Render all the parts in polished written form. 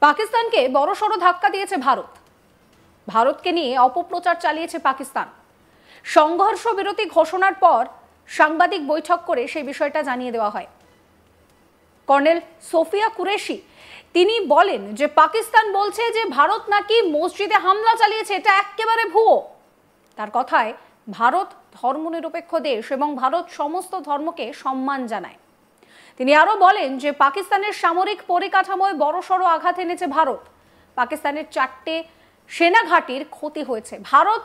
পাকিস্তানকে বড়সড় ধাক্কা দিয়েছে ভারত। ভারতকে নিয়ে অপপ্রচার চালিয়েছে পাকিস্তান। সংঘর্ষ বিরতি ঘোষণার পর সাংবাদিক বৈঠক করে সেই বিষয়টা জানিয়ে দেওয়া হয়। কর্নেল সোফিয়া কুরেশি তিনি বলেন যে পাকিস্তান বলছে যে ভারত নাকি মসজিদে হামলা চালিয়েছে, এটা একেবারে ভুয়ো। তার কথায় ভারত ধর্মনিরপেক্ষ দেশ এবং ভারত সমস্ত ধর্মকে সম্মান জানায়। তিনি আরো বলেন যে পাকিস্তানের সামরিক পরিকাঠামোয় বড়সড় আঘাত এনেছে ভারত। পাকিস্তানের 4টে সেনাঘাঁটির ক্ষতি হয়েছে। ভারতের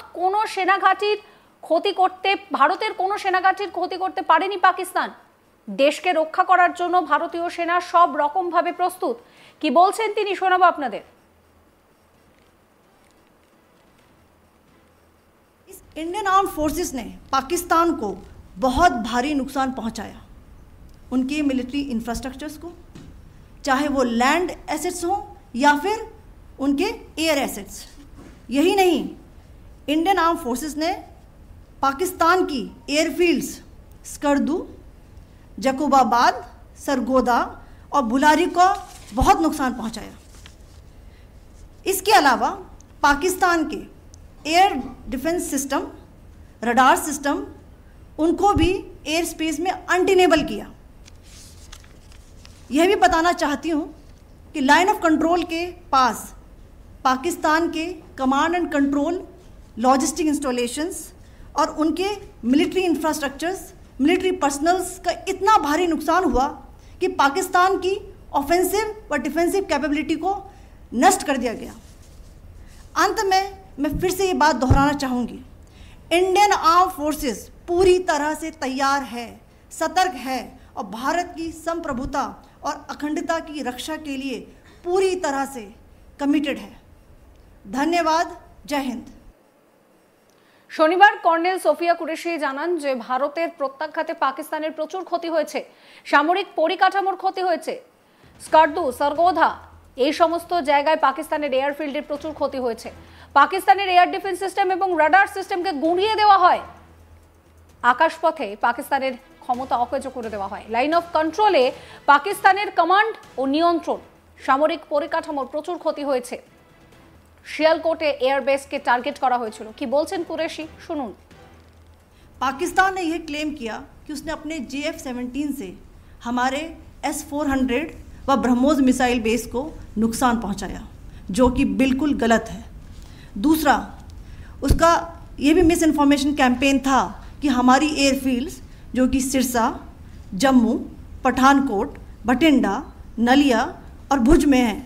কোনো সেনাঘাঁটির ক্ষতি করতে পারেনি পাকিস্তান। দেশকে রক্ষা করার জন্য ভারতীয় সেনা সব রকম ভাবে প্রস্তুত। কি বলছেন তিনি শোনাবো আপনাদের। इंडियन आर्म फोर्सेस ने पाकिस्तान को बहुत भारी नुकसान पहुंचाया, उनके मिलिट्री इंफ्रास्ट्रक्चर्स को, चाहे वो लैंड एसेट्स हों या फिर उनके एयर एसेट्स। यही नहीं, इंडियन आर्म फोर्सेस ने पाकिस्तान की एयरफील्ड्स स्कर्दू, जकोबाबाद, सरगोदा और बुलारी को बहुत नुकसान पहुंचाया। इसके अलावा पाकिस्तान के air defence system, radar system, उनको भी एयर स्पेस में अनटेनेबल किया। यह भी बताना चाहती हूँ कि लाइन ऑफ कंट्रोल के पास पाकिस्तान के command and control logistic installations और उनके मिलिट्री इंफ्रास्ट्रक्चर्स, मिलिट्री पर्सनल्स का इतना भारी नुकसान हुआ कि पाकिस्तान की ऑफेंसिव व डिफेंसिव कैपेबिलिटी को नष्ट कर दिया गया। अंत में मैं फिर से ये बात दोहराना चाहूँगी, इंडियन आर्म फोर्सेस पूरी तरह से तैयार है, सतर्क है और भारत की संप्रभुता और अखंडता की रक्षा के लिए पूरी तरह से कमिटेड है। धन्यवाद। जय हिंद। শনিবার কর্নেল সোফিয়া কুরেশি জানান যে ভারতের প্রত্যাঘাতে পাকিস্তানের প্রচুর ক্ষতি হয়েছে, সামরিক পরিকাঠামোর ক্ষতি হয়েছে। স্কার্দু, সরগোধা এই সমস্ত জায়গায় পাকিস্তানের এয়ারফিল্ডের প্রচুর ক্ষতি হয়েছে। পাকিস্তানের এয়ার ডিফেন্স সিস্টেম এবং রাডার সিস্টেমকে গুঁড়িয়ে দেওয়া হয়। আকাশপথে পাকিস্তানের ক্ষমতা অকেজ করে দেওয়া হয়। লাইন অফ কন্ট্রোলে পাকিস্তানের কমান্ড ও নিয়ন্ত্রণ, সামরিক পরিকাঠামোর প্রচুর ক্ষতি হয়েছে। শিয়ালকোটে এয়ারবেস के टारगेट करा হয়েছিল। কি বলছেন কুরেশি শুনুন। पाकिस्तान ने यह क्लेम किया कि उसने अपने JF-17 से हमारे S-400 व ब्रह्मोस मिसाइल बेस को नुकसान पहुंचाया, जो कि बिल्कुल गलत है। दूसरा, उसका ये भी मिस इन्फॉर्मेशन कैंपेन था कि हमारी एयरफील्ड्स जो कि सिरसा, जम्मू, पठानकोट, बठिंडा, नलिया और भुज में हैं,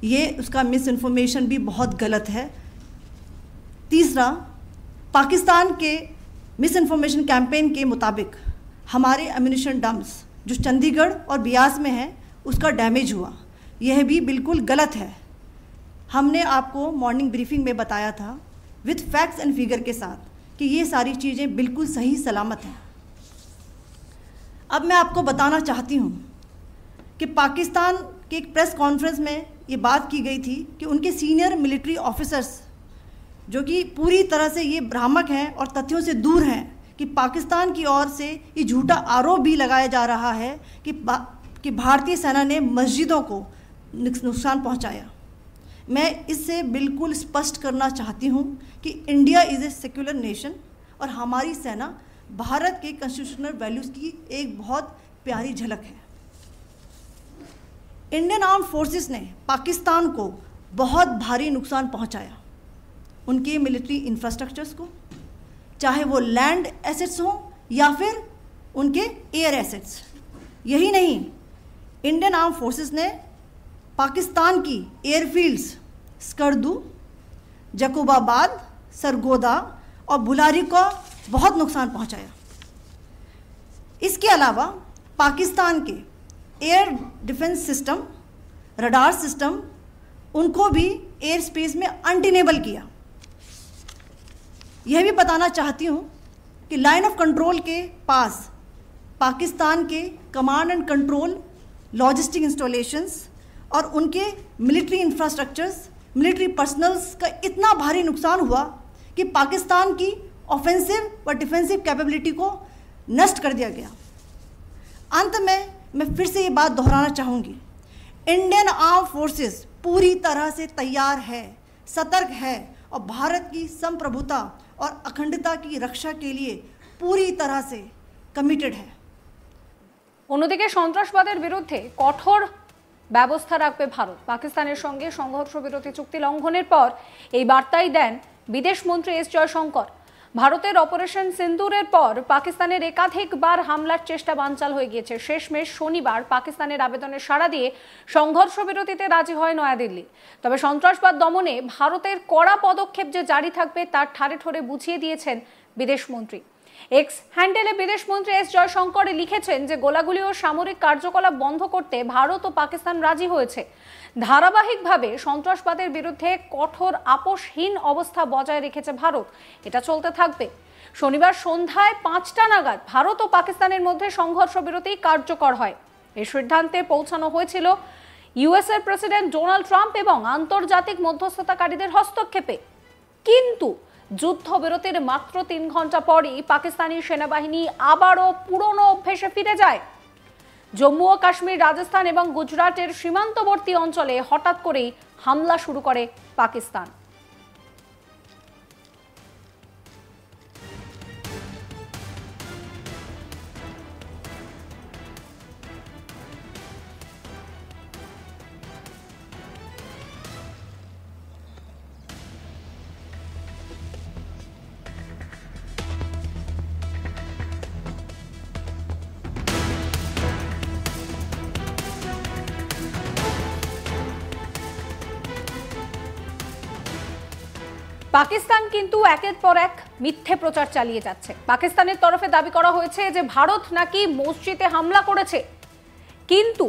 ये उसका मिस इन्फॉर्मेशन भी बहुत गलत है। तीसरा, पाकिस्तान के मिस इन्फॉर्मेशन कैंपेन के मुताबिक हमारे एम्यूनिशन डम्प्स जो चंडीगढ़ और बियास में हैं उसका डैमेज हुआ, यह भी बिल्कुल गलत है। हमने आपको मॉर्निंग ब्रीफिंग में बताया था विद फैक्ट्स एंड फिगर के साथ कि ये सारी चीज़ें बिल्कुल सही सलामत हैं। अब मैं आपको बताना चाहती हूँ कि पाकिस्तान के एक प्रेस कॉन्फ्रेंस में ये बात की गई थी कि उनके सीनियर मिलिट्री ऑफिसर्स जो कि पूरी तरह से ये भ्रामक हैं और तथ्यों से दूर हैं कि पाकिस्तान की ओर से ये झूठा आरोप भी लगाया जा रहा है कि भारतीय सेना ने मस्जिदों को नुकसान पहुंचाया। मैं इससे बिल्कुल स्पष्ट करना चाहती हूँ कि India is a secular nation और हमारी सेना भारत के कॉन्स्टिट्यूशनल वैल्यूज़ की एक बहुत प्यारी झलक है। इंडियन आर्म फोर्सेस ने पाकिस्तान को बहुत भारी नुकसान पहुंचाया, उनके मिलिट्री इंफ्रास्ट्रक्चर्स को, चाहे वो लैंड एसेट्स हों या फिर उनके एयर एसेट्स। यही नहीं, इंडियन आर्म फोर्सेस ने पाकिस्तान की एयरफील्ड्स स्कर्दू, जकोबाबाद, सरगोदा और बुलारी को बहुत नुकसान पहुंचाया। इसके अलावा पाकिस्तान के air defence system, radar system, उनको भी एयर स्पेस में अनटेनेबल किया। यह भी बताना चाहती हूँ कि लाइन ऑफ कंट्रोल के पास पाकिस्तान के command and control logistic installations और उनके मिलिट्री इंफ्रास्ट्रक्चर्स, मिलिट्री पर्सनल्स का इतना भारी नुकसान हुआ कि पाकिस्तान की ऑफेंसिव व डिफेंसिव कैपेबिलिटी को नष्ट कर दिया गया। अंत में मैं फिर से ये बात दोहराना चाहूँगी, इंडियन आर्म फोर्सेस पूरी तरह से तैयार है, सतर्क है और भारत की संप्रभुता और अखंडता की रक्षा के लिए पूरी तरह से कमिटेड है। অন্যদিকে সন্ত্রাসবাদের বিরুদ্ধে কঠোর ব্যবস্থা রাখবে ভারত। পাকিস্তানের সঙ্গে সংঘর্ষ বিরতি চুক্তি লঙ্ঘনের পর এই বার্তাই দেন বিদেশমন্ত্রী এস জয়শঙ্কর। ভারতের অপারেশন সিন্দুরের পর পাকিস্তানের একাধিকবার হামলার চেষ্টা বানচাল হয়ে গিয়েছে। শেষমেশ শনিবার পাকিস্তানের আবেদনে সাড়া দিয়ে সংঘর্ষ বিরতিতে রাজি হয় নয়াদিল্লি। তবে সন্ত্রাসবাদ দমনে ভারতের কড়া পদক্ষেপ যে জারি থাকবে তার ঠারে ঠোরে বুঝিয়ে দিয়েছেন বিদেশমন্ত্রী। এক্স হ্যান্ডেলে বিদেশমন্ত্রী এস জয়শঙ্কর লিখেছেন যে গোলাগুলি ও সামরিক কার্যকলাপ বন্ধ করতে ভারত ও পাকিস্তান রাজি হয়েছে। ধারাবাহিকভাবে সন্ত্রাসবাদের বিরুদ্ধে কঠোর আপোষহীন অবস্থা বজায় রেখেছে ভারত। এটা চলতে থাকবে। শনিবার সন্ধ্যায় 5টা নাগাদ ভারত ও পাকিস্তানের মধ্যে সংঘর্ষ বিরতি কার্যকর হয়। এই সিদ্ধান্তে পৌঁছানো হয়েছিল ইউএস এর প্রেসিডেন্ট ডোনাল্ড ট্রাম্প এবং আন্তর্জাতিক মধ্যস্থতাকারীদের হস্তক্ষেপে। কিন্তু যুদ্ধবিরতির মাত্র 3 ঘন্টা পরই পাকিস্তানি সেনাবাহিনী আবারও পুরনো অভ্যেসে ফিরে যায়। জম্মু ও কাশ্মীর, রাজস্থান এবং গুজরাটের সীমান্তবর্তী অঞ্চলে হঠাৎ করেই হামলা শুরু করে পাকিস্তান। পাকিস্তান কিন্তু একের পর এক মিথ্যে প্রচার চালিয়ে যাচ্ছে। পাকিস্তানের তরফে দাবি করা হয়েছে যে ভারত নাকি মসজিদে হামলা করেছে, কিন্তু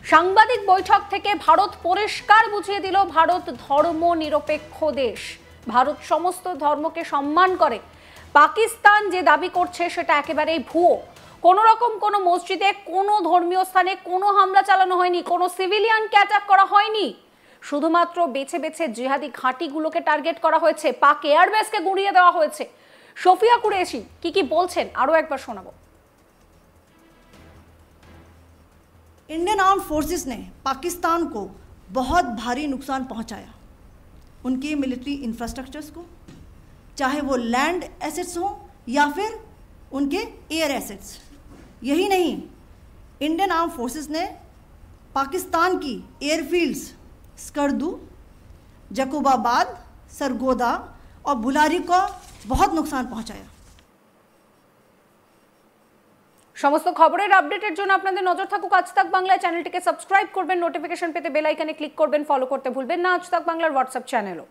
সাংবাদিক বৈঠক থেকে ভারত পরিষ্কার বুঝিয়ে দিল ভারত ধর্মনিরপেক্ষ দেশ। ভারত সমস্ত ধর্মকে সম্মান করে। পাকিস্তান যে দাবি করছে সেটা একেবারেই ভুয়ো। কোনো রকম কোনো মসজিদে, কোনো ধর্মীয় স্থানে কোনো হামলা চালানো হয়নি, কোনো সিভিলিয়ানকে অ্যাটাক করা হয়নি। শুধুমাত্র বেছে বেছে জিহাদি ঘাঁটিগুলোকে টার্গেট করা হয়েছে, পাক এয়ারবেসকে গুঁড়িয়ে দেওয়া হয়েছে। শফিয়া কুরেশি কি বলছেন আরো একবার শোনাবো। इंडियन आर्म फोर्सेस ने पाकिस्तान को बहुत भारी नुकसान पहुंचाया, उनके मिलिट्री इंफ्रास्ट्रक्चर्स को, चाहे वो लैंड एसेट्स हो या फिर उनके एयर एसेट्स। यही नहीं, इंडियन आर्म फोर्सेस ने पाकिस्तान की एयरफील्ड्स स्कर्दू, जकोबाबाद, सरगोदा और बुलारी को बहुत नुकसान पहुंचाया। সমস্ত খবরের আপডেটের জন্য আপনাদের নজর থাকুক আজ তাক বাংলা চ্যানেলটিকে সাবস্ক্রাইব করবেন, নোটিফিকেশন পেতে বেল আইকনে ক্লিক করবেন, ফলো করতে ভুলবেন না আজ তাক বাংলার হোয়াটসঅ্যাপ চ্যানেলও।